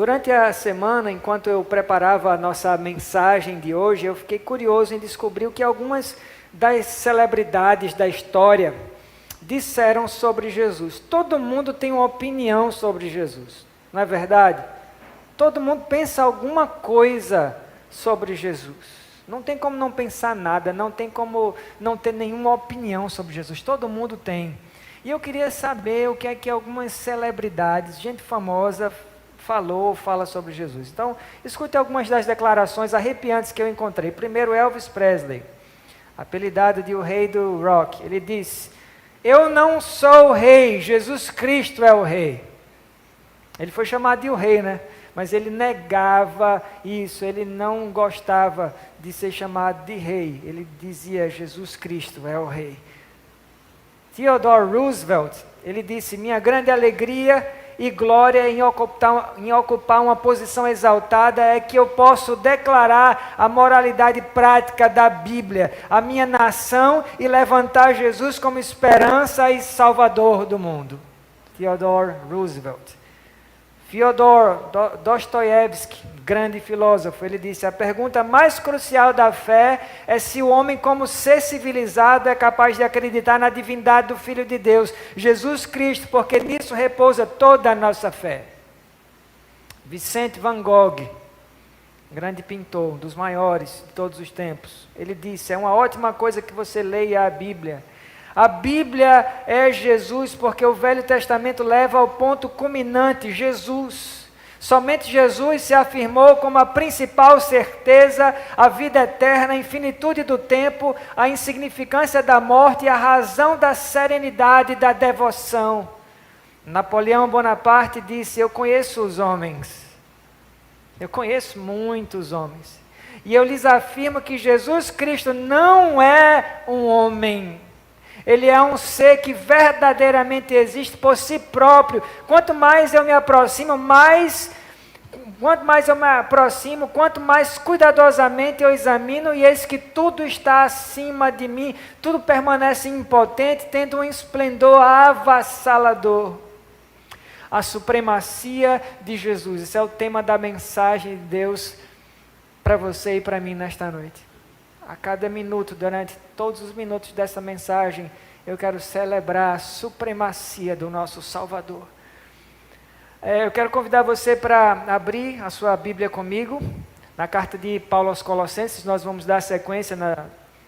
Durante a semana, enquanto eu preparava a nossa mensagem de hoje, eu fiquei curioso em descobrir o que algumas das celebridades da história disseram sobre Jesus. Todo mundo tem uma opinião sobre Jesus, não é verdade? Todo mundo pensa alguma coisa sobre Jesus. Não tem como não pensar nada, não tem como não ter nenhuma opinião sobre Jesus. Todo mundo tem. E eu queria saber o que é que algumas celebridades, gente famosa, fala sobre Jesus. Então, escute algumas das declarações arrepiantes que eu encontrei. Primeiro, Elvis Presley, apelidado de o rei do rock. Ele disse: eu não sou o rei, Jesus Cristo é o rei. Ele foi chamado de o rei, né? Mas ele negava isso, ele não gostava de ser chamado de rei. Ele dizia: Jesus Cristo é o rei. Theodore Roosevelt, ele disse: minha grande alegria e glória em ocupar uma posição exaltada é que eu posso declarar a moralidade prática da Bíblia, a minha nação, e levantar Jesus como esperança e salvador do mundo. Theodore Roosevelt. Fyodor Dostoiévski, grande filósofo, ele disse: a pergunta mais crucial da fé é se o homem, como ser civilizado, é capaz de acreditar na divindade do Filho de Deus, Jesus Cristo, porque nisso repousa toda a nossa fé. Vicente Van Gogh, grande pintor, um dos maiores de todos os tempos, ele disse: é uma ótima coisa que você leia a Bíblia. A Bíblia é Jesus, porque o Velho Testamento leva ao ponto culminante, Jesus. Somente Jesus se afirmou como a principal certeza, a vida eterna, a infinitude do tempo, a insignificância da morte e a razão da serenidade e da devoção. Napoleão Bonaparte disse: eu conheço os homens, eu conheço muitos homens, e eu lhes afirmo que Jesus Cristo não é um homem. Ele é um ser que verdadeiramente existe por si próprio. Quanto mais eu me aproximo, quanto mais cuidadosamente eu examino, e eis que tudo está acima de mim, tudo permanece impotente, tendo um esplendor avassalador. A supremacia de Jesus. Esse é o tema da mensagem de Deus para você e para mim nesta noite. A cada minuto, durante todos os minutos dessa mensagem, eu quero celebrar a supremacia do nosso Salvador. Eu quero convidar você para abrir a sua Bíblia comigo, na carta de Paulo aos Colossenses. Nós vamos dar sequência na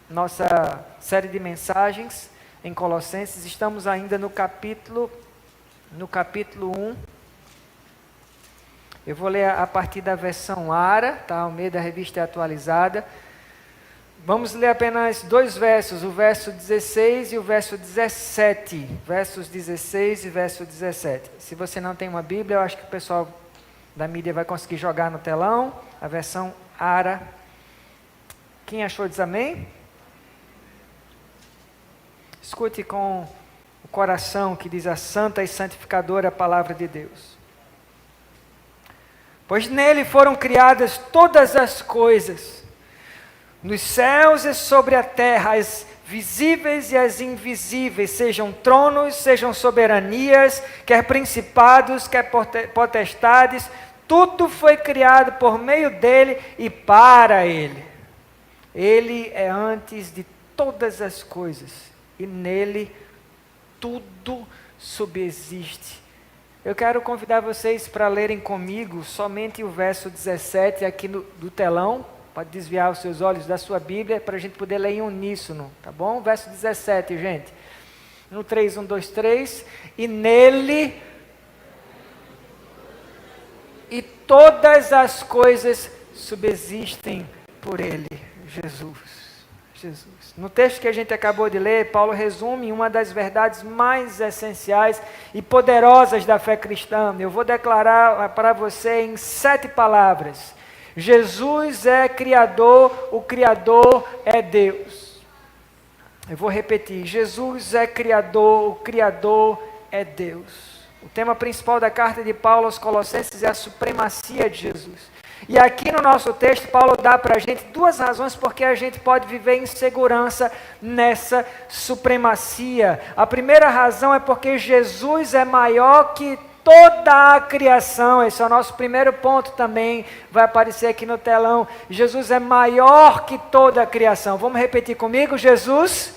nossa série de mensagens em Colossenses. Estamos ainda no capítulo 1. Eu vou ler a partir da versão ARA, tá? Ao meio da revista atualizada. Vamos ler apenas dois versos, o verso 16 e o verso 17. Versos 16 e verso 17. Se você não tem uma Bíblia, eu acho que o pessoal da mídia vai conseguir jogar no telão, a versão ARA. Quem achou diz amém? Escute com o coração que diz a santa e santificadora palavra de Deus. Pois nele foram criadas todas as coisas, nos céus e sobre a terra, as visíveis e as invisíveis, sejam tronos, sejam soberanias, quer principados, quer potestades, tudo foi criado por meio dele e para ele. Ele é antes de todas as coisas e nele tudo subsiste. Eu quero convidar vocês para lerem comigo somente o verso 17 aqui do telão. Pode desviar os seus olhos da sua Bíblia para a gente poder ler em uníssono, tá bom? Verso 17, gente. No 3, 1, 2, 3. E nele, e todas as coisas subsistem por ele, Jesus. No texto que a gente acabou de ler, Paulo resume uma das verdades mais essenciais e poderosas da fé cristã. Eu vou declarar para você em 7 palavras. Jesus é Criador, o Criador é Deus. Eu vou repetir, Jesus é Criador, o Criador é Deus. O tema principal da carta de Paulo aos Colossenses é a supremacia de Jesus. E aqui no nosso texto, Paulo dá para a gente 2 razões porque a gente pode viver em segurança nessa supremacia. A primeira razão é porque Jesus é maior que toda a criação. Esse é o nosso primeiro ponto também, vai aparecer aqui no telão. Jesus é maior que toda a criação. Vamos repetir comigo? Jesus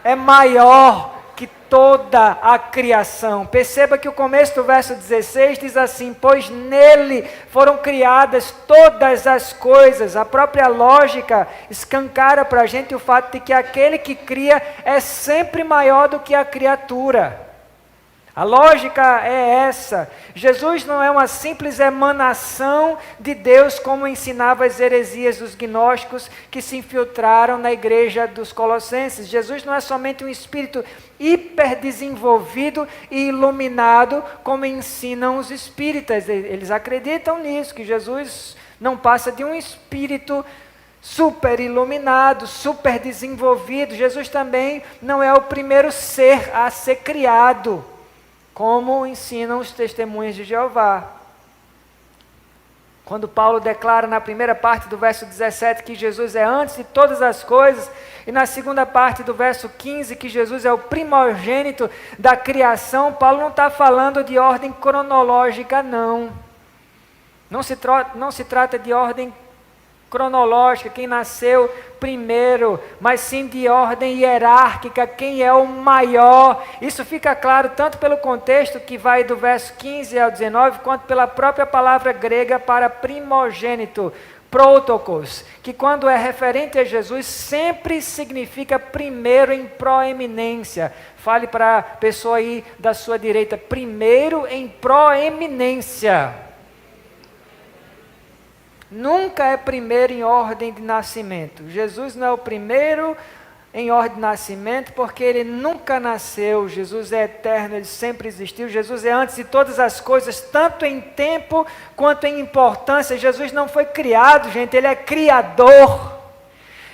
é maior que toda a criação. Perceba que o começo do verso 16 diz assim: pois nele foram criadas todas as coisas. A própria lógica escancara para a gente o fato de que aquele que cria é sempre maior do que a criatura. A lógica é essa. Jesus não é uma simples emanação de Deus, como ensinava as heresias dos gnósticos que se infiltraram na igreja dos Colossenses. Jesus não é somente um espírito hiperdesenvolvido e iluminado, como ensinam os espíritas. Eles acreditam nisso, que Jesus não passa de um espírito super iluminado, super desenvolvido. Jesus também não é o primeiro ser a ser criado, como ensinam os testemunhas de Jeová. Quando Paulo declara na primeira parte do verso 17 que Jesus é antes de todas as coisas, e na segunda parte do verso 15 que Jesus é o primogênito da criação, Paulo não está falando de ordem cronológica, não. Não se trata de ordem cronológica, quem nasceu primeiro, mas sim de ordem hierárquica, quem é o maior. Isso fica claro tanto pelo contexto que vai do verso 15 ao 19, quanto pela própria palavra grega para primogênito, protokos, que quando é referente a Jesus sempre significa primeiro em proeminência. Fale para a pessoa aí da sua direita: primeiro em proeminência. Nunca é primeiro em ordem de nascimento. Jesus não é o primeiro em ordem de nascimento, porque ele nunca nasceu. Jesus é eterno, ele sempre existiu. Jesus é antes de todas as coisas, tanto em tempo quanto em importância. Jesus não foi criado, gente, ele é criador.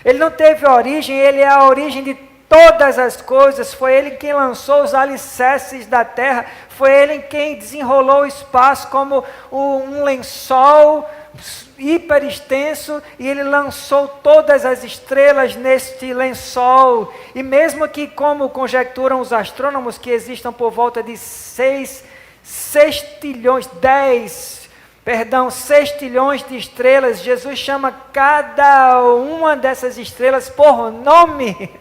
Ele não teve origem, ele é a origem de todas as coisas. Foi ele quem lançou os alicerces da terra, foi ele quem desenrolou o espaço como um lençol hiper extenso, e ele lançou todas as estrelas neste lençol. E mesmo que, como conjecturam os astrônomos, que existam por volta de 6 trilhões de estrelas, Jesus chama cada uma dessas estrelas por nome.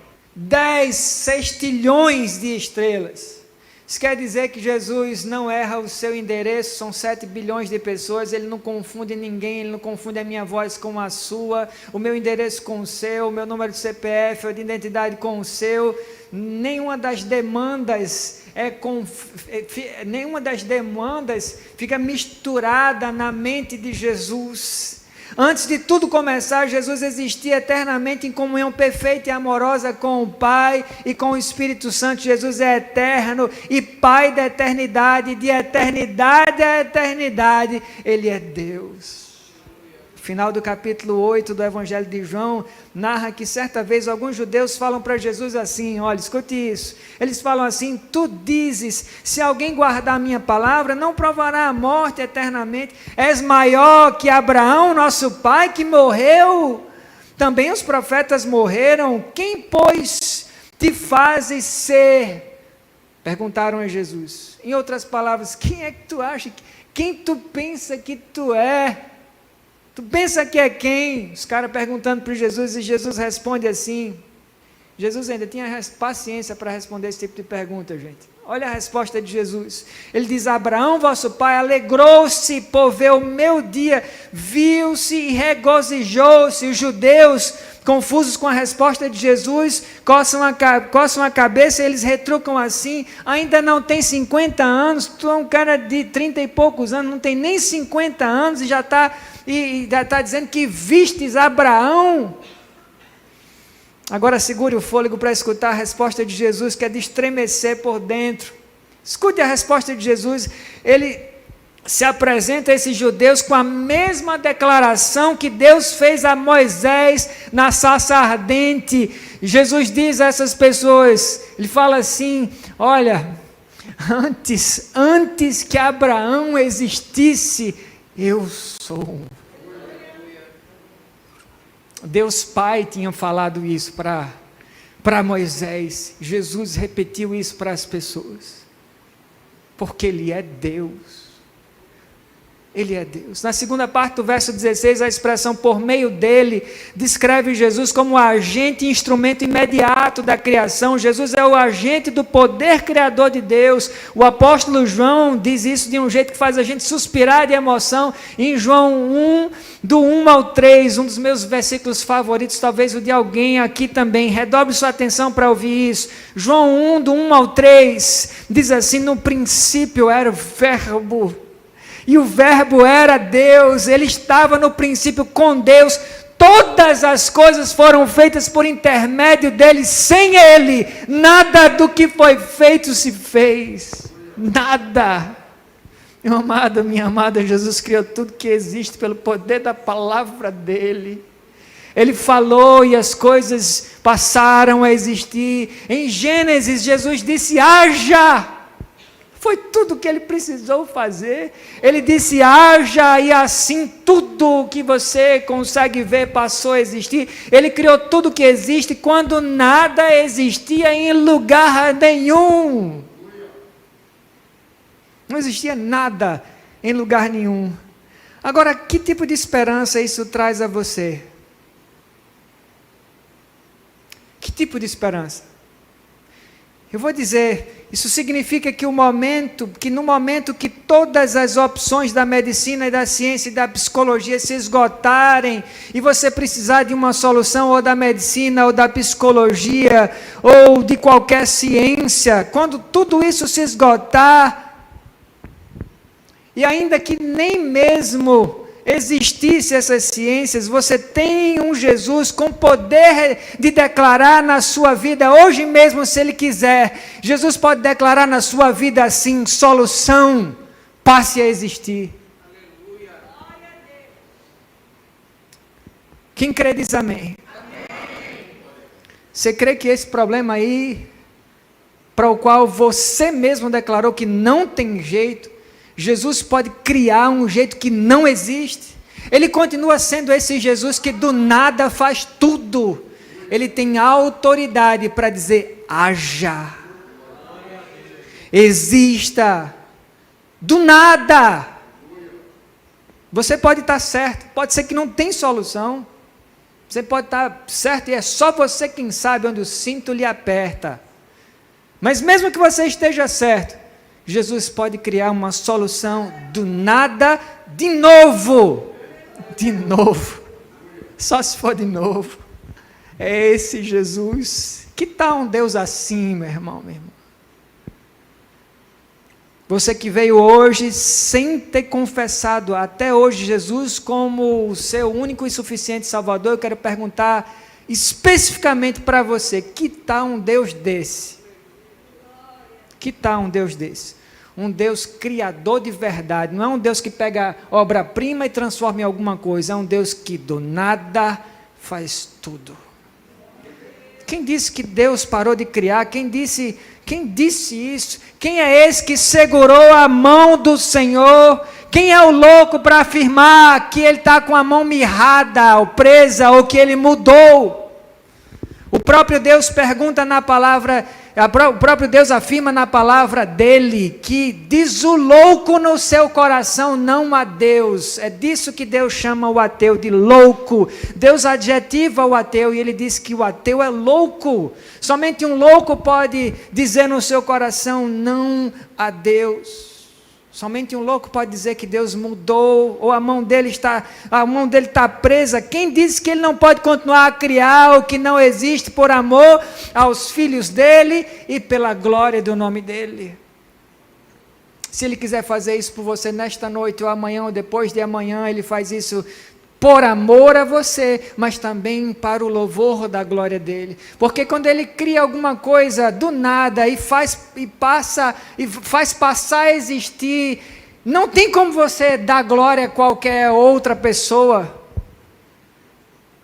6 trilhões de estrelas. Isso quer dizer que Jesus não erra o seu endereço, são 7 bilhões de pessoas, ele não confunde ninguém, ele não confunde a minha voz com a sua, o meu endereço com o seu, o meu número de CPF ou de identidade com o seu. Nenhuma das demandas fica misturada na mente de Jesus. Antes de tudo começar, Jesus existia eternamente em comunhão perfeita e amorosa com o Pai e com o Espírito Santo. Jesus é eterno e Pai da eternidade, de eternidade a eternidade, Ele é Deus. O final do capítulo 8 do Evangelho de João narra que certa vez alguns judeus falam para Jesus assim: olha, escute isso, eles falam assim: tu dizes, se alguém guardar a minha palavra, não provará a morte eternamente. És maior que Abraão, nosso pai, que morreu. Também os profetas morreram. Quem, pois, te fazes ser? Perguntaram a Jesus. Em outras palavras, quem é que tu acha? Quem tu pensa que tu é? Tu pensa que é quem? Os caras perguntando para Jesus, e Jesus responde assim. Jesus ainda tinha paciência para responder esse tipo de pergunta, gente. Olha a resposta de Jesus. Ele diz: Abraão, vosso pai, alegrou-se por ver o meu dia, viu-se e regozijou-se. Os judeus, confusos com a resposta de Jesus, coçam a cabeça e eles retrucam assim: ainda não tem 50 anos, tu é um cara de 30 e poucos anos, não tem nem 50 anos e já está dizendo que vistes Abraão. Agora segure o fôlego para escutar a resposta de Jesus, que é de estremecer por dentro. Escute a resposta de Jesus. Ele se apresenta a esses judeus com a mesma declaração que Deus fez a Moisés na sarça ardente. Jesus diz a essas pessoas, ele fala assim: olha, antes que Abraão existisse, eu sou. Deus Pai tinha falado isso para Moisés. Jesus repetiu isso para as pessoas. porque Ele é Deus. Ele é Deus. Na segunda parte do verso 16, a expressão por meio dele descreve Jesus como o agente e instrumento imediato da criação. Jesus é o agente do poder criador de Deus. O apóstolo João diz isso de um jeito que faz a gente suspirar de emoção. Em João 1, do 1 ao 3, um dos meus versículos favoritos, talvez o de alguém aqui também. Redobre sua atenção para ouvir isso. João 1, do 1 ao 3, diz assim: no princípio era o Verbo, e o Verbo era Deus, Ele estava no princípio com Deus, todas as coisas foram feitas por intermédio dEle, sem Ele, nada do que foi feito se fez, nada. Meu amado, minha amada, Jesus criou tudo que existe pelo poder da palavra dEle. Ele falou e as coisas passaram a existir. Em Gênesis, Jesus disse: haja. Foi tudo o que ele precisou fazer. Ele disse: haja, e assim tudo o que você consegue ver passou a existir. Ele criou tudo o que existe quando nada existia em lugar nenhum. Não existia nada em lugar nenhum. Agora, que tipo de esperança isso traz a você? Que tipo de esperança? Eu vou dizer, isso significa que no momento que todas as opções da medicina e da ciência e da psicologia se esgotarem, e você precisar de uma solução ou da medicina ou da psicologia ou de qualquer ciência, quando tudo isso se esgotar, e ainda que nem mesmo existisse essas ciências, você tem um Jesus com poder de declarar na sua vida, hoje mesmo, se Ele quiser, Jesus pode declarar na sua vida assim: solução, passe a existir. Aleluia. Quem crê diz amém. Amém. Você crê que esse problema aí, para o qual você mesmo declarou que não tem jeito, Jesus pode criar um jeito que não existe? Ele continua sendo esse Jesus que do nada faz tudo. Ele tem autoridade para dizer: haja, exista, do nada. Você pode estar certo, pode ser que não tem solução. Você pode estar certo e é só você quem sabe onde o cinto lhe aperta. Mas mesmo que você esteja certo, Jesus pode criar uma solução do nada, de novo. De novo. Só se for de novo. É esse Jesus. Que tal um Deus assim, meu irmão, minha irmã? Você que veio hoje sem ter confessado até hoje Jesus como o seu único e suficiente Salvador, eu quero perguntar especificamente para você: que tal um Deus desse? Que tal um Deus desse? Um Deus criador de verdade. Não é um Deus que pega obra-prima e transforma em alguma coisa. É um Deus que do nada faz tudo. Quem disse que Deus parou de criar? Quem disse isso? Quem é esse que segurou a mão do Senhor? Quem é o louco para afirmar que ele está com a mão mirrada ou presa ou que ele mudou? O próprio Deus pergunta na palavra, o próprio Deus afirma na palavra dele que diz o louco no seu coração, não a Deus. É disso que Deus chama o ateu, de louco. Deus adjetiva o ateu e ele diz que o ateu é louco. Somente um louco pode dizer no seu coração não a Deus. Somente um louco pode dizer que Deus mudou, ou a mão dele está presa. Quem disse que ele não pode continuar a criar o que não existe por amor aos filhos dele e pela glória do nome dele? Se ele quiser fazer isso por você nesta noite, ou amanhã, ou depois de amanhã, ele faz isso por amor a você, mas também para o louvor da glória dele. Porque quando ele cria alguma coisa do nada e faz passar a existir, não tem como você dar glória a qualquer outra pessoa.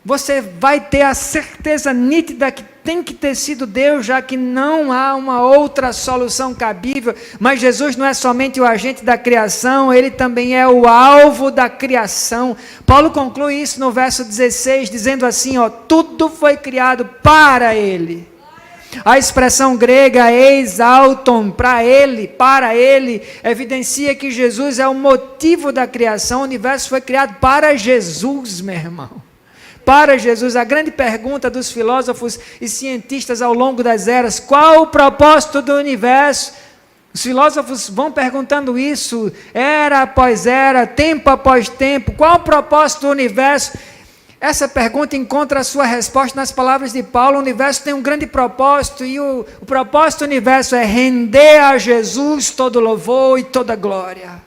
Você vai ter a certeza nítida que tem que ter sido Deus, já que não há uma outra solução cabível. Mas Jesus não é somente o agente da criação, ele também é o alvo da criação. Paulo conclui isso no verso 16, dizendo assim, tudo foi criado para ele. A expressão grega eis auton, para ele, evidencia que Jesus é o motivo da criação. O universo foi criado para Jesus, meu irmão. Para Jesus. A grande pergunta dos filósofos e cientistas ao longo das eras: qual o propósito do universo? Os filósofos vão perguntando isso, era após era, tempo após tempo. Qual o propósito do universo? Essa pergunta encontra a sua resposta nas palavras de Paulo. O universo tem um grande propósito, e o propósito do universo é render a Jesus todo louvor e toda glória.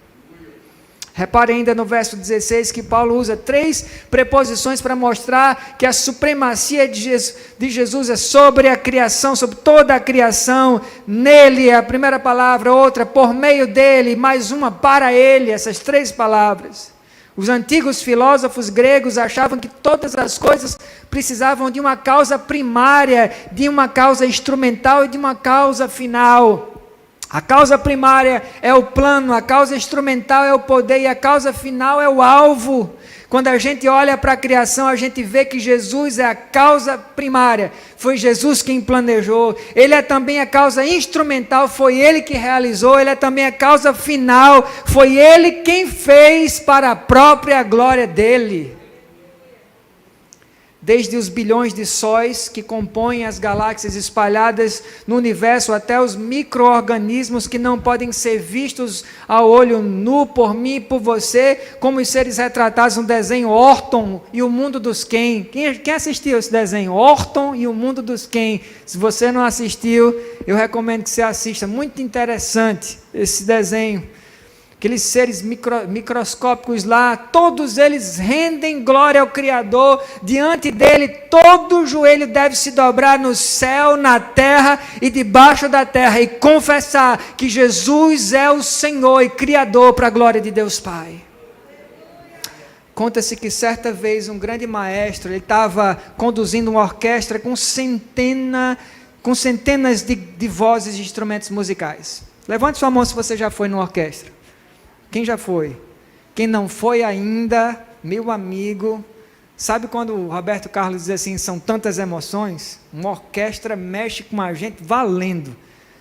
Repare ainda no verso 16 que Paulo usa 3 preposições para mostrar que a supremacia de Jesus é sobre a criação, sobre toda a criação. Nele é a primeira palavra, outra por meio dele, mais uma para ele, essas 3 palavras. Os antigos filósofos gregos achavam que todas as coisas precisavam de uma causa primária, de uma causa instrumental e de uma causa final. A causa primária é o plano, a causa instrumental é o poder e a causa final é o alvo. Quando a gente olha para a criação, a gente vê que Jesus é a causa primária. Foi Jesus quem planejou. Ele é também a causa instrumental, foi Ele que realizou. Ele é também a causa final, foi Ele quem fez para a própria glória dEle. Desde os bilhões de sóis que compõem as galáxias espalhadas no universo, até os micro-organismos que não podem ser vistos ao olho nu por mim e por você, como os seres retratados no desenho Orton e o Mundo dos Ken. Quem assistiu esse desenho? Orton e o Mundo dos Ken. Se você não assistiu, eu recomendo que você assista. Muito interessante esse desenho. Aqueles seres microscópicos lá, todos eles rendem glória ao Criador. Diante dele, todo joelho deve se dobrar no céu, na terra e debaixo da terra, e confessar que Jesus é o Senhor e Criador para a glória de Deus Pai. Conta-se que certa vez um grande maestro, ele estava conduzindo uma orquestra com centenas de vozes e instrumentos musicais. Levante sua mão se você já foi numa orquestra. Quem já foi? Quem não foi ainda, meu amigo, sabe quando o Roberto Carlos diz assim, são tantas emoções? Uma orquestra mexe com a gente valendo.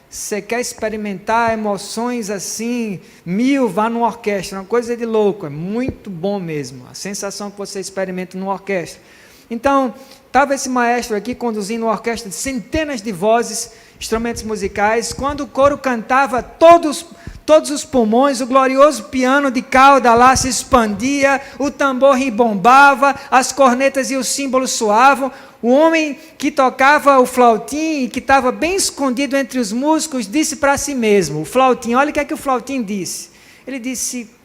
Você quer experimentar emoções assim, 1000, vá numa orquestra, uma coisa de louco, é muito bom mesmo, a sensação que você experimenta numa orquestra. Então, estava esse maestro aqui conduzindo uma orquestra de centenas de vozes, instrumentos musicais. Quando o coro cantava, todos os pulmões, o glorioso piano de cauda lá se expandia, o tambor ribombava, as cornetas e os símbolos soavam. O homem que tocava o flautim, que estava bem escondido entre os músicos, disse para si mesmo, o flautim, olha o que é que o flautim disse.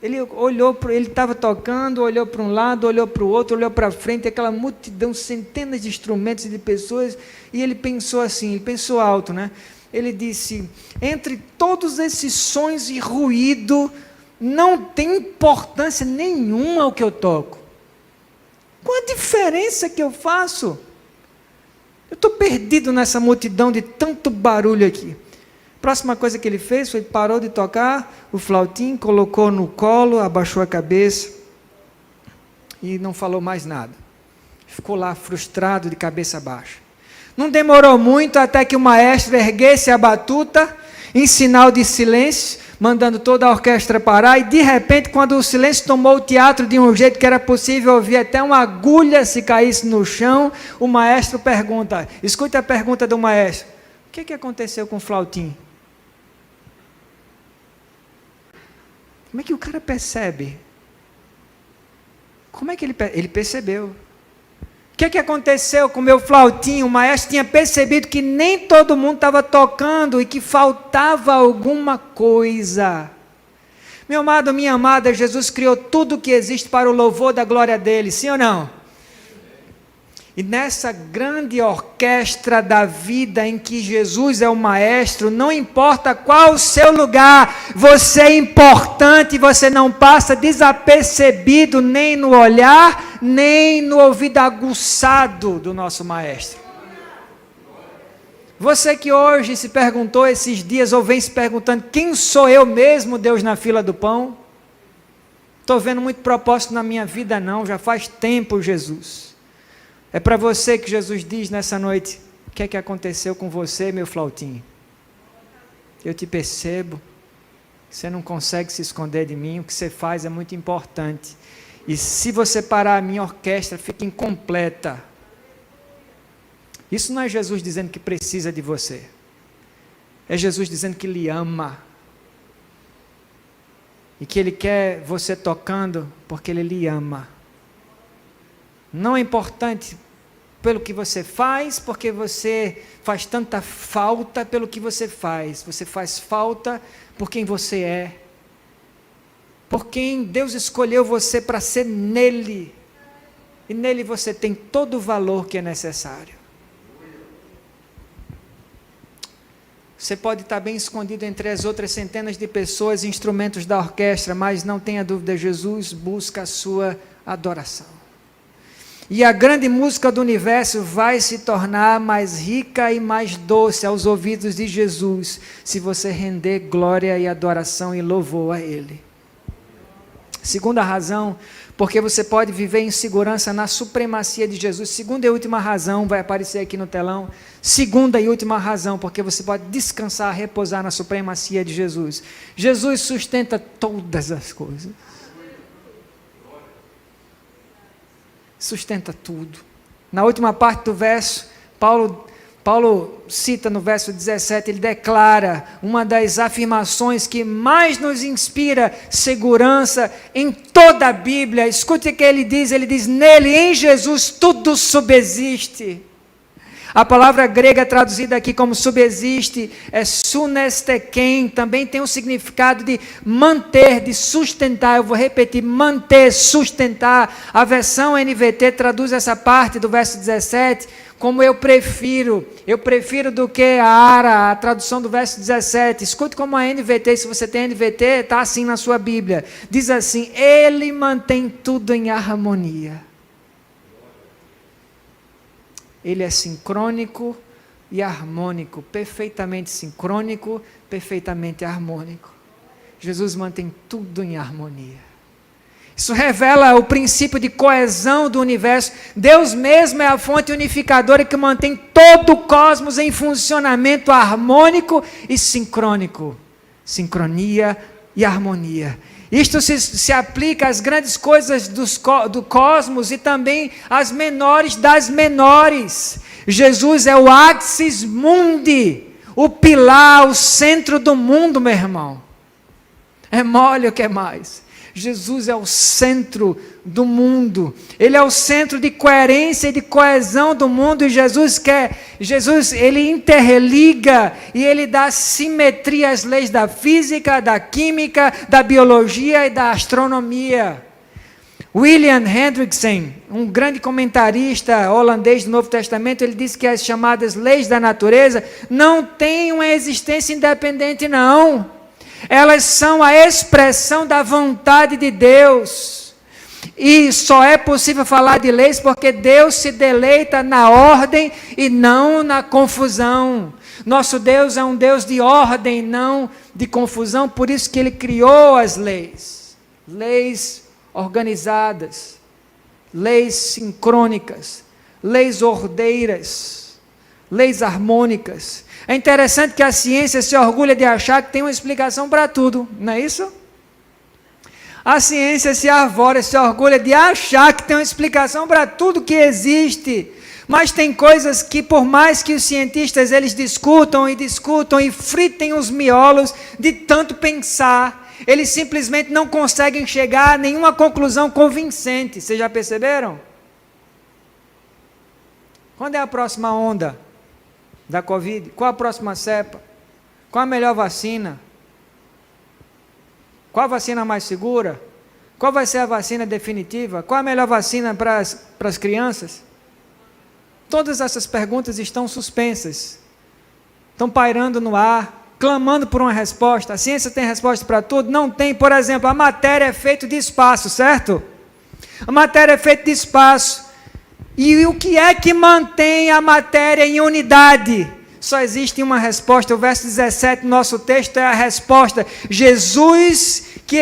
Ele olhou, ele estava tocando, olhou para um lado, olhou para o outro, olhou para frente, aquela multidão, centenas de instrumentos e de pessoas, e ele pensou assim, ele pensou alto, né? Ele disse, entre todos esses sons e ruído, não tem importância nenhuma o que eu toco. Qual a diferença que eu faço? Eu estou perdido nessa multidão de tanto barulho aqui. A próxima coisa que ele fez foi, parou de tocar o flautim, colocou no colo, abaixou a cabeça e não falou mais nada. Ficou lá frustrado, de cabeça baixa. Não demorou muito até que o maestro erguesse a batuta, em sinal de silêncio, mandando toda a orquestra parar, e de repente, quando o silêncio tomou o teatro de um jeito que era possível ouvir até uma agulha se caísse no chão, o maestro pergunta, escute a pergunta do maestro, o que aconteceu com o flautim? Como é que o cara percebe? Como é que ele percebeu? O que aconteceu com o meu flautim? O maestro tinha percebido que nem todo mundo estava tocando e que faltava alguma coisa. Meu amado, minha amada, Jesus criou tudo o que existe para o louvor da glória dele, sim ou não? E nessa grande orquestra da vida em que Jesus é o maestro, não importa qual o seu lugar, você é importante, você não passa desapercebido nem no olhar, nem no ouvido aguçado do nosso maestro. Você que hoje se perguntou esses dias, ou vem se perguntando, quem sou eu mesmo, Deus, na fila do pão? Estou vendo muito propósito na minha vida não, já faz tempo, Jesus. É para você que Jesus diz nessa noite, que é que aconteceu com você, meu flautinho? Eu te percebo, você não consegue se esconder de mim, o que você faz é muito importante. E se você parar, a minha orquestra fica incompleta. Isso não é Jesus dizendo que precisa de você. É Jesus dizendo que lhe ama. E que Ele quer você tocando porque Ele lhe ama. Não é importante pelo que você faz, porque você faz tanta falta pelo que você faz. Você faz falta por quem você é. Por quem Deus escolheu você para ser nele. E nele você tem todo o valor que é necessário. Você pode estar bem escondido entre as outras centenas de pessoas e instrumentos da orquestra, mas não tenha dúvida, Jesus busca a sua adoração. E a grande música do universo vai se tornar mais rica e mais doce aos ouvidos de Jesus, se você render glória e adoração e louvor a Ele. Segunda razão, porque você pode viver em segurança na supremacia de Jesus. Segunda e última razão, vai aparecer aqui no telão. Segunda e última razão, porque você pode descansar, repousar na supremacia de Jesus. Jesus sustenta todas as coisas. Sustenta tudo. Na última parte do verso, Paulo cita no verso 17, ele declara uma das afirmações que mais nos inspira segurança em toda a Bíblia. Escute o que ele diz, nele, em Jesus, tudo subsiste. A palavra grega traduzida aqui como subsiste é sunesteken, também tem um significado de manter, de sustentar. Eu vou repetir, manter, sustentar. A versão NVT traduz essa parte do verso 17 como eu prefiro do que a ARA, a tradução do verso 17. Escute como a NVT, se você tem NVT, está assim na sua Bíblia. Diz assim, Ele mantém tudo em harmonia. Ele é sincrônico e harmônico, perfeitamente sincrônico, perfeitamente harmônico. Jesus mantém tudo em harmonia. Isso revela o princípio de coesão do universo. Deus mesmo é a fonte unificadora que mantém todo o cosmos em funcionamento harmônico e sincrônico. Sincronia e harmonia. Isto se aplica às grandes coisas do cosmos e também às menores das menores. Jesus é o axis mundi, o pilar, o centro do mundo, meu irmão. É mole o que é mais. Jesus é o centro do mundo. Ele é o centro de coerência e de coesão do mundo. E Jesus ele interliga e ele dá simetria às leis da física, da química, da biologia e da astronomia. William Hendrickson, um grande comentarista holandês do Novo Testamento, ele disse que as chamadas leis da natureza não têm uma existência independente, não. Elas são a expressão da vontade de Deus. E só é possível falar de leis porque Deus se deleita na ordem e não na confusão. Nosso Deus é um Deus de ordem, não de confusão, por isso que Ele criou as leis. Leis organizadas, leis sincrônicas, leis ordeiras, leis harmônicas. É interessante que a ciência se orgulha de achar que tem uma explicação para tudo, não é isso? A ciência se arvora, se orgulha de achar que tem uma explicação para tudo que existe, mas tem coisas que, por mais que os cientistas eles discutam e fritem os miolos de tanto pensar, eles simplesmente não conseguem chegar a nenhuma conclusão convincente. Vocês já perceberam? Quando é a próxima onda da Covid? Qual a próxima cepa? Qual a melhor vacina? Qual a vacina mais segura? Qual vai ser a vacina definitiva? Qual a melhor vacina para as crianças? Todas essas perguntas estão suspensas, estão pairando no ar, clamando por uma resposta. A ciência tem resposta para tudo? Não tem. Por exemplo, a matéria é feita de espaço, certo? A matéria é feita de espaço. E o que é que mantém a matéria em unidade? Só existe uma resposta. O verso 17 do nosso texto é a resposta. Jesus que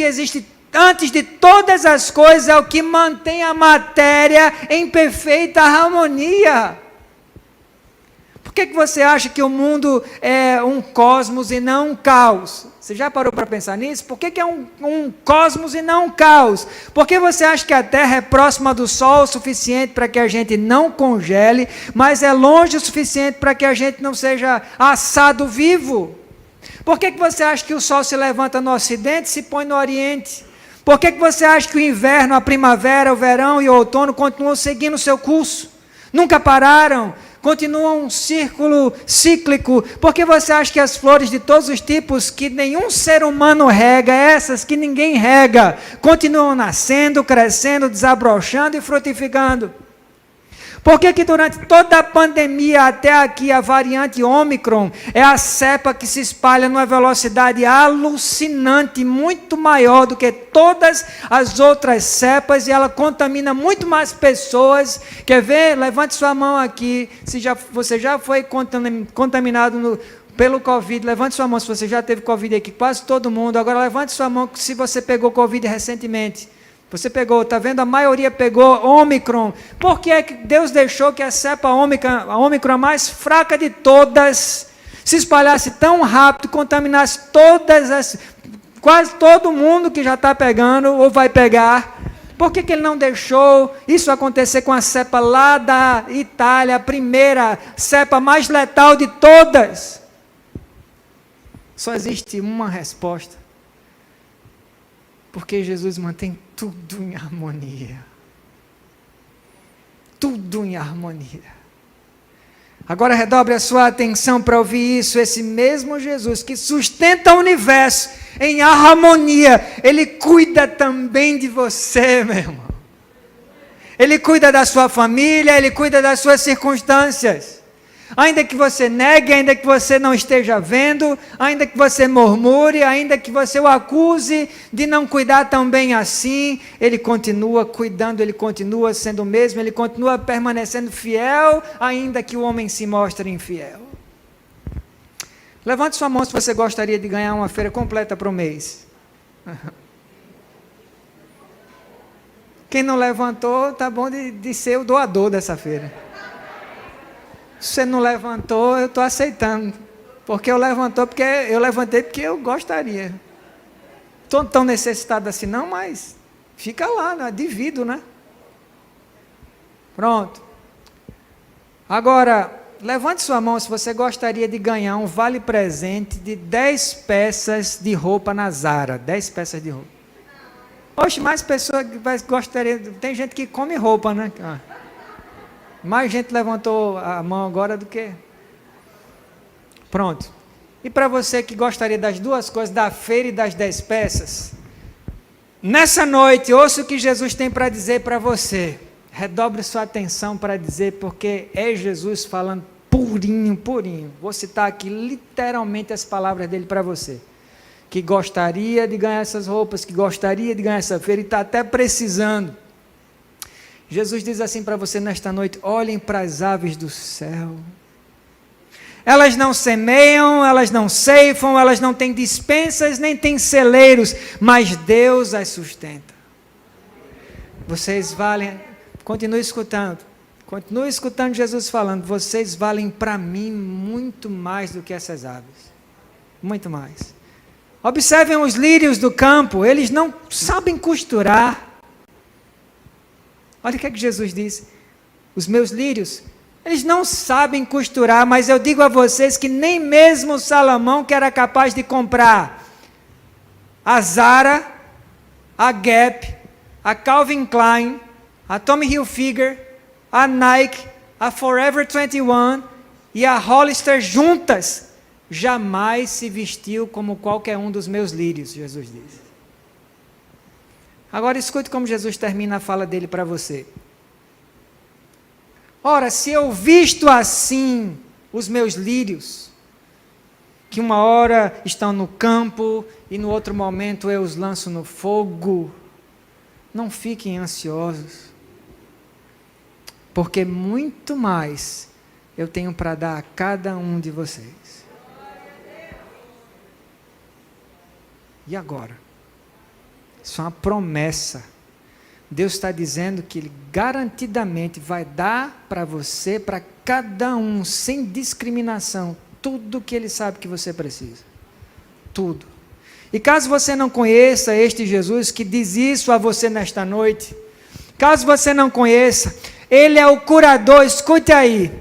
existe antes de todas as coisas é o que mantém a matéria em perfeita harmonia. que você acha que o mundo é um cosmos e não um caos? Você já parou para pensar nisso? Por que é um cosmos e não um caos? Por que você acha que a Terra é próxima do Sol o suficiente para que a gente não congele, mas é longe o suficiente para que a gente não seja assado vivo? Por que você acha que o Sol se levanta no Ocidente e se põe no Oriente? Por que você acha que o inverno, a primavera, o verão e o outono continuam seguindo o seu curso? Nunca pararam? Continuam um círculo cíclico. Por que você acha que as flores de todos os tipos que nenhum ser humano rega, essas que ninguém rega, continuam nascendo, crescendo, desabrochando e frutificando? Por que durante toda a pandemia até aqui a variante Ômicron é a cepa que se espalha numa velocidade alucinante, muito maior do que todas as outras cepas, e ela contamina muito mais pessoas? Quer ver? Levante sua mão aqui, se você já foi contaminado pelo Covid. Levante sua mão se você já teve Covid aqui, quase todo mundo. Agora levante sua mão se você pegou Covid recentemente. Você pegou, está vendo? A maioria pegou Ômicron. Por que é que Deus deixou que a cepa Ômicron, a mais fraca de todas, se espalhasse tão rápido, contaminasse quase todo mundo que já está pegando ou vai pegar? Por que Ele não deixou isso acontecer com a cepa lá da Itália, a primeira cepa mais letal de todas? Só existe uma resposta. Porque Jesus mantém tudo em harmonia. Tudo em harmonia. Agora redobre a sua atenção para ouvir isso. Esse mesmo Jesus que sustenta o universo em harmonia, Ele cuida também de você, meu irmão. Ele cuida da sua família, Ele cuida das suas circunstâncias. Ainda que você negue, ainda que você não esteja vendo, ainda que você murmure, ainda que você o acuse de não cuidar tão bem assim, Ele continua cuidando, Ele continua sendo o mesmo, Ele continua permanecendo fiel, ainda que o homem se mostre infiel. Levante sua mão se você gostaria de ganhar uma feira completa para o mês. Quem não levantou, tá bom de ser o doador dessa feira. Se você não levantou, eu estou aceitando. Porque eu levantei porque eu gostaria. Estou tão necessitado assim não, mas fica lá, né? Divido, né? Pronto. Agora, levante sua mão se você gostaria de ganhar um vale-presente de 10 peças de roupa na Zara. 10 peças de roupa. Oxe, mais pessoas que gostaria. Tem gente que come roupa, né? Mais gente levantou a mão agora do que... Pronto. E para você que gostaria das duas coisas, da feira e das 10 peças, nessa noite, ouça o que Jesus tem para dizer para você. Redobre sua atenção para dizer, porque é Jesus falando purinho, purinho. Vou citar aqui literalmente as palavras dele para você. Que gostaria de ganhar essas roupas, que gostaria de ganhar essa feira e está até precisando. Jesus diz assim para você nesta noite: olhem para as aves do céu. Elas não semeiam, elas não ceifam, elas não têm dispensas, nem têm celeiros, mas Deus as sustenta. Vocês valem, continue escutando Jesus falando, vocês valem para mim muito mais do que essas aves. Muito mais. Observem os lírios do campo, eles não sabem costurar. Olha o que é que Jesus diz. Os meus lírios, eles não sabem costurar, mas eu digo a vocês que nem mesmo Salomão, que era capaz de comprar a Zara, a Gap, a Calvin Klein, a Tommy Hilfiger, a Nike, a Forever 21 e a Hollister juntas, jamais se vestiu como qualquer um dos meus lírios, Jesus diz. Agora escute como Jesus termina a fala dele para você. Ora, se eu visto assim os meus lírios, que uma hora estão no campo e no outro momento eu os lanço no fogo, não fiquem ansiosos, porque muito mais eu tenho para dar a cada um de vocês. E agora? Isso é uma promessa. Deus está dizendo que Ele garantidamente vai dar para você, para cada um, sem discriminação, tudo que Ele sabe que você precisa. Tudo. E caso você não conheça este Jesus que diz isso a você nesta noite, caso você não conheça, Ele é o curador, escute aí,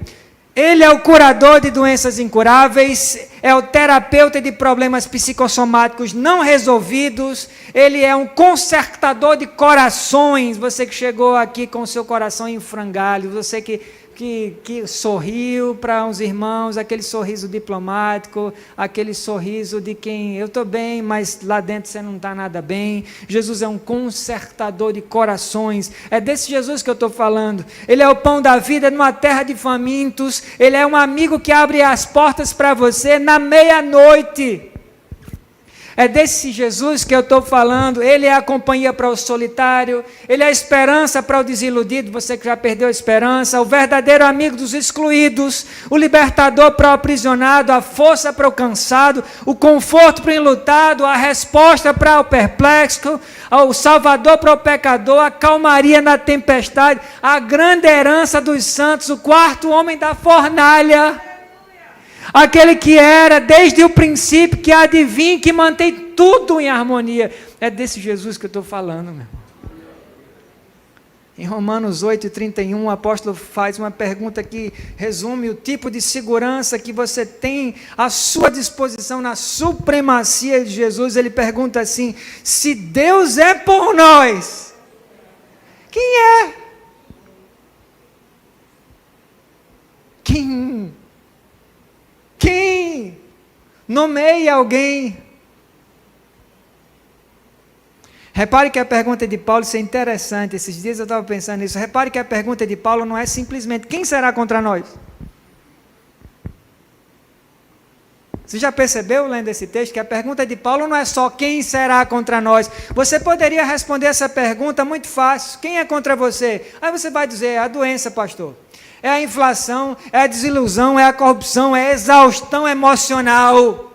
Ele é o curador de doenças incuráveis, é o terapeuta de problemas psicossomáticos não resolvidos, Ele é um consertador de corações, você que chegou aqui com o seu coração em frangalhos, você que sorriu para uns irmãos, aquele sorriso diplomático, aquele sorriso de quem eu estou bem, mas lá dentro você não está nada bem. Jesus é um consertador de corações, é desse Jesus que eu estou falando. Ele é o pão da vida numa terra de famintos, Ele é um amigo que abre as portas para você na meia-noite. É desse Jesus que eu estou falando. Ele é a companhia para o solitário, Ele é a esperança para o desiludido, você que já perdeu a esperança, o verdadeiro amigo dos excluídos, o libertador para o aprisionado, a força para o cansado, o conforto para o enlutado, a resposta para o perplexo, o salvador para o pecador, a calmaria na tempestade, a grande herança dos santos, o quarto homem da fornalha. Aquele que era desde o princípio, que adivinha, que mantém tudo em harmonia. É desse Jesus que eu estou falando, meu irmão. Em Romanos 8:31, o apóstolo faz uma pergunta que resume o tipo de segurança que você tem à sua disposição na supremacia de Jesus. Ele pergunta assim: se Deus é por nós, quem é? Quem nomeia alguém? Repare que a pergunta de Paulo, isso é interessante, esses dias eu estava pensando nisso, repare que a pergunta de Paulo não é simplesmente, quem será contra nós? Você já percebeu, lendo esse texto, que a pergunta de Paulo não é só quem será contra nós? Você poderia responder essa pergunta muito fácil, quem é contra você? Aí você vai dizer, a doença, pastor. É a inflação, é a desilusão, é a corrupção, é a exaustão emocional.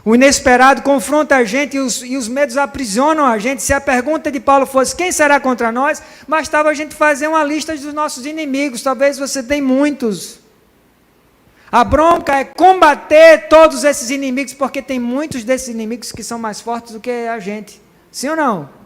O inesperado confronta a gente e os medos aprisionam a gente. Se a pergunta de Paulo fosse, quem será contra nós? Bastava a gente fazer uma lista dos nossos inimigos, talvez você tenha muitos. A bronca é combater todos esses inimigos, porque tem muitos desses inimigos que são mais fortes do que a gente. Sim ou não?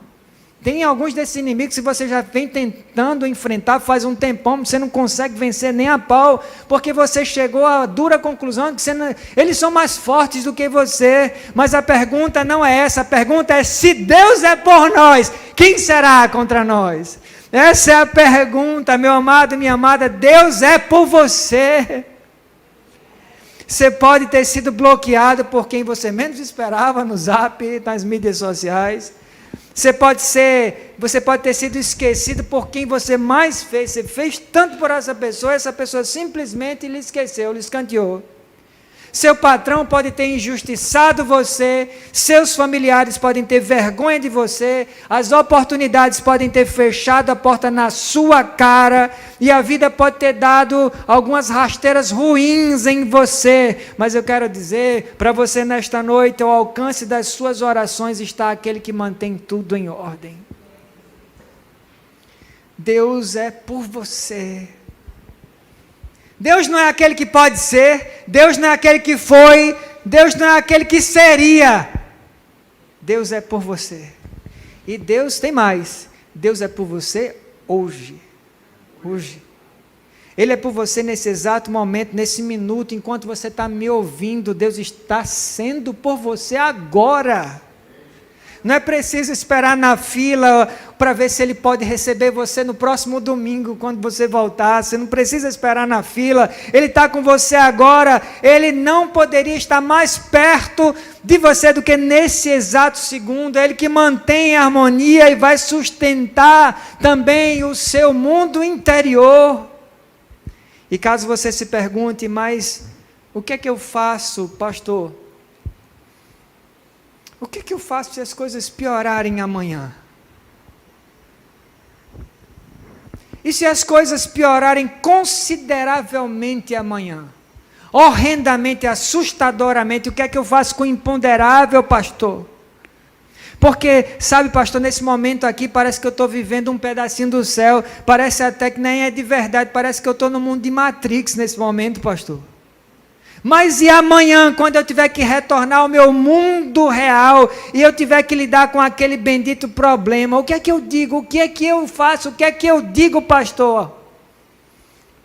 Tem alguns desses inimigos que você já vem tentando enfrentar faz um tempão, você não consegue vencer nem a pau, porque você chegou à dura conclusão de que eles são mais fortes do que você. Mas a pergunta não é essa, a pergunta é, se Deus é por nós, quem será contra nós? Essa é a pergunta, meu amado e minha amada. Deus é por você. Você pode ter sido bloqueado por quem você menos esperava no Zap, nas mídias sociais. Você pode ter sido esquecido por quem você mais fez. Você fez tanto por essa pessoa simplesmente lhe esqueceu, lhe escanteou. Seu patrão pode ter injustiçado você, seus familiares podem ter vergonha de você, as oportunidades podem ter fechado a porta na sua cara, e a vida pode ter dado algumas rasteiras ruins em você, mas eu quero dizer para você nesta noite, ao alcance das suas orações está aquele que mantém tudo em ordem. Deus é por você. Deus não é aquele que pode ser, Deus não é aquele que foi, Deus não é aquele que seria. Deus é por você. E Deus tem mais, Deus é por você hoje. Hoje. Ele é por você nesse exato momento, nesse minuto, enquanto você está me ouvindo, Deus está sendo por você agora. Não é preciso esperar na fila para ver se Ele pode receber você no próximo domingo, quando você voltar. Você não precisa esperar na fila. Ele está com você agora. Ele não poderia estar mais perto de você do que nesse exato segundo. É Ele que mantém a harmonia e vai sustentar também o seu mundo interior. E caso você se pergunte, mas o que é que eu faço, pastor? O que é que eu faço se as coisas piorarem amanhã? E se as coisas piorarem consideravelmente amanhã? Horrendamente, assustadoramente, o que é que eu faço com o imponderável, pastor? Porque, sabe, pastor, nesse momento aqui parece que eu estou vivendo um pedacinho do céu, parece até que nem é de verdade, parece que eu estou no mundo de Matrix nesse momento, pastor. Mas e amanhã, quando eu tiver que retornar ao meu mundo real, e eu tiver que lidar com aquele bendito problema, o que é que eu digo? O que é que eu faço? O que é que eu digo, pastor?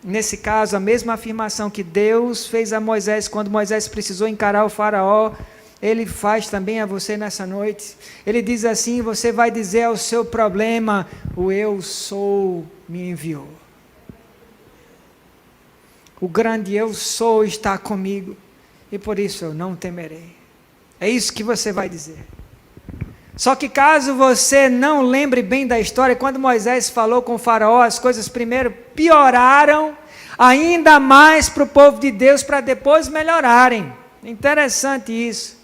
Nesse caso, a mesma afirmação que Deus fez a Moisés, quando Moisés precisou encarar o faraó, Ele faz também a você nessa noite. Ele diz assim, você vai dizer ao seu problema, o eu sou me enviou. O grande eu sou está comigo, e por isso eu não temerei. É isso que você vai dizer. Só que caso você não lembre bem da história, quando Moisés falou com o faraó, as coisas primeiro pioraram, ainda mais para o povo de Deus, para depois melhorarem. Interessante isso.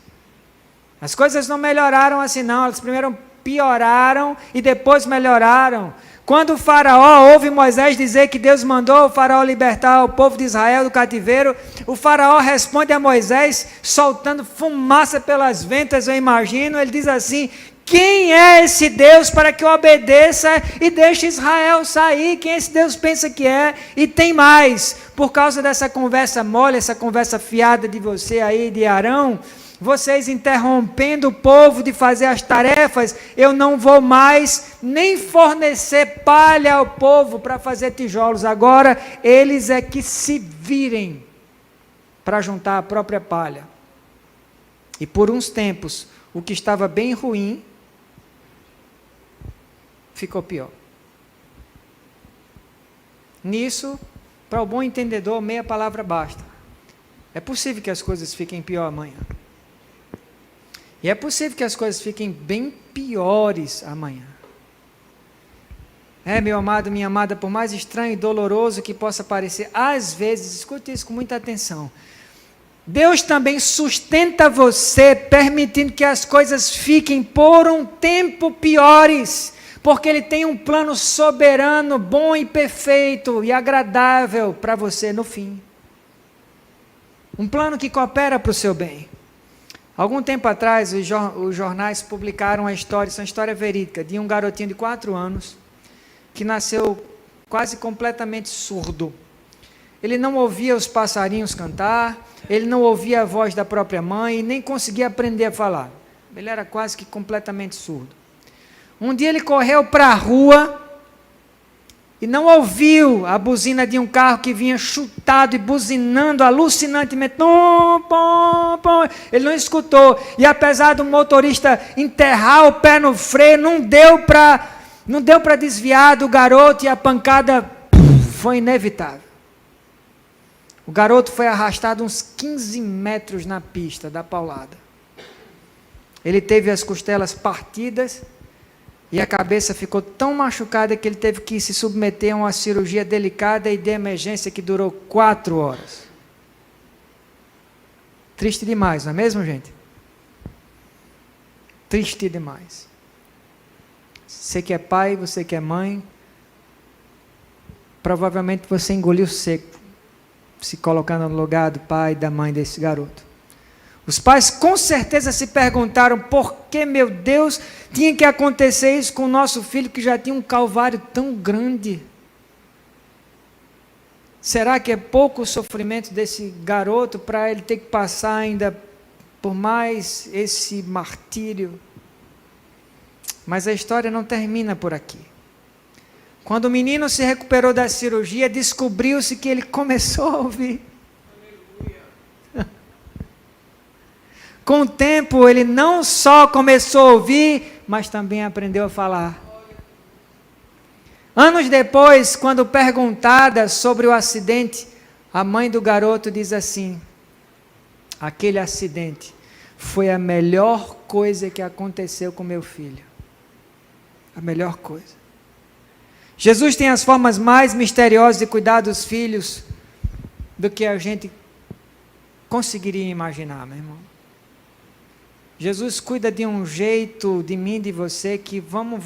As coisas não melhoraram assim não, elas primeiro pioraram e depois melhoraram. Quando o faraó ouve Moisés dizer que Deus mandou o faraó libertar o povo de Israel do cativeiro, o faraó responde a Moisés, soltando fumaça pelas ventas, eu imagino, ele diz assim, quem é esse Deus para que eu obedeça e deixe Israel sair? Quem esse Deus pensa que é? E tem mais, por causa dessa conversa mole, essa conversa fiada de você aí, de Arão, vocês interrompendo o povo de fazer as tarefas, eu não vou mais nem fornecer palha ao povo para fazer tijolos. Agora, eles é que se virem para juntar a própria palha. E por uns tempos, o que estava bem ruim, ficou pior. Nisso, para o bom entendedor, meia palavra basta. É possível que as coisas fiquem pior amanhã. E é possível que as coisas fiquem bem piores amanhã. Meu amado, minha amada, por mais estranho e doloroso que possa parecer, às vezes, escute isso com muita atenção, Deus também sustenta você, permitindo que as coisas fiquem por um tempo piores, porque Ele tem um plano soberano, bom e perfeito e agradável para você no fim. Um plano que coopera para o seu bem. Algum tempo atrás, os jornais publicaram uma história, isso é uma história verídica, de um garotinho de 4 anos, que nasceu quase completamente surdo. Ele não ouvia os passarinhos cantar, ele não ouvia a voz da própria mãe, e nem conseguia aprender a falar. Ele era quase que completamente surdo. Um dia ele correu para a rua, e não ouviu a buzina de um carro que vinha chutado e buzinando alucinantemente. Ele não escutou. E apesar do motorista enterrar o pé no freio, não deu para desviar do garoto e a pancada foi inevitável. O garoto foi arrastado uns 15 metros na pista da paulada. Ele teve as costelas partidas, e a cabeça ficou tão machucada que ele teve que se submeter a uma cirurgia delicada e de emergência que durou 4 horas. Triste demais, não é mesmo, gente? Triste demais. Você que é pai, você que é mãe, provavelmente você engoliu seco, se colocando no lugar do pai e da mãe desse garoto. Os pais com certeza se perguntaram por que, meu Deus, tinha que acontecer isso com o nosso filho que já tinha um calvário tão grande. Será que é pouco o sofrimento desse garoto para ele ter que passar ainda por mais esse martírio? Mas a história não termina por aqui. Quando o menino se recuperou da cirurgia, descobriu-se que ele começou a ouvir. Com o tempo, ele não só começou a ouvir, mas também aprendeu a falar. Anos depois, quando perguntada sobre o acidente, a mãe do garoto diz assim: aquele acidente foi a melhor coisa que aconteceu com meu filho. A melhor coisa. Jesus tem as formas mais misteriosas de cuidar dos filhos do que a gente conseguiria imaginar, meu irmão. Jesus cuida de um jeito de mim, de você, que vamos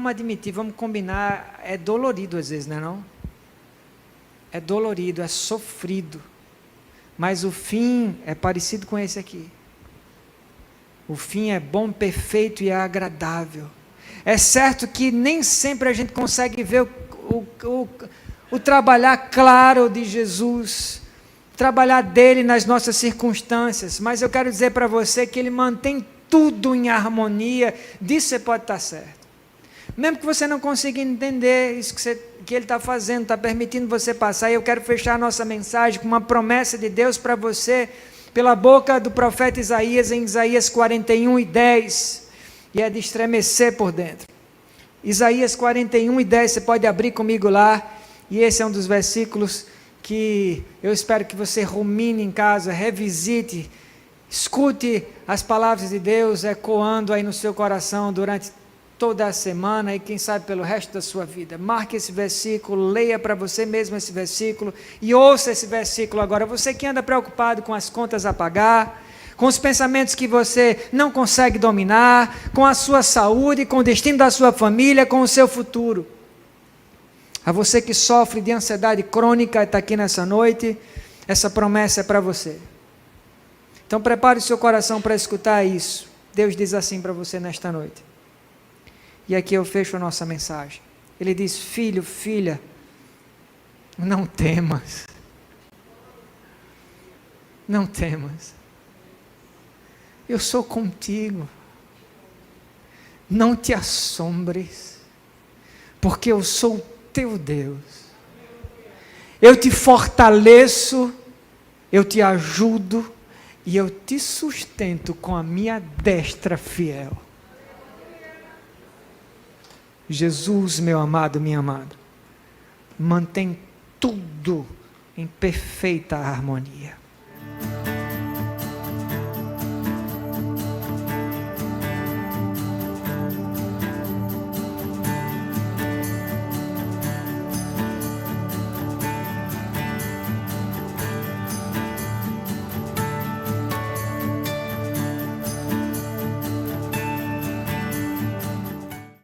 admitir, vamos combinar, é dolorido às vezes, não é não? É dolorido, é sofrido, mas o fim é parecido com esse aqui. O fim é bom, perfeito e agradável. É certo que nem sempre a gente consegue ver o trabalhar claro de Jesus, trabalhar dele nas nossas circunstâncias, mas eu quero dizer para você que ele mantém tudo em harmonia, disso você pode estar certo. Mesmo que você não consiga entender isso que ele está fazendo, está permitindo você passar, e eu quero fechar a nossa mensagem com uma promessa de Deus para você, pela boca do profeta Isaías, em Isaías 41:10, e é de estremecer por dentro. Isaías 41:10, você pode abrir comigo lá, e esse é um dos versículos que eu espero que você rumine em casa, revisite, escute as palavras de Deus ecoando aí no seu coração durante toda a semana e quem sabe pelo resto da sua vida. Marque esse versículo, leia para você mesmo esse versículo e ouça esse versículo agora. Você que anda preocupado com as contas a pagar, com os pensamentos que você não consegue dominar, com a sua saúde, com o destino da sua família, com o seu futuro. A você que sofre de ansiedade crônica, está aqui nessa noite, essa promessa é para você. Então prepare o seu coração para escutar isso. Deus diz assim para você nesta noite. E aqui eu fecho a nossa mensagem. Ele diz: filho, filha, não temas. Não temas. Eu sou contigo. Não te assombres, porque eu sou o teu Deus. Eu te fortaleço, eu te ajudo e eu te sustento com a minha destra fiel. Jesus, meu amado, minha amada, mantém tudo em perfeita harmonia.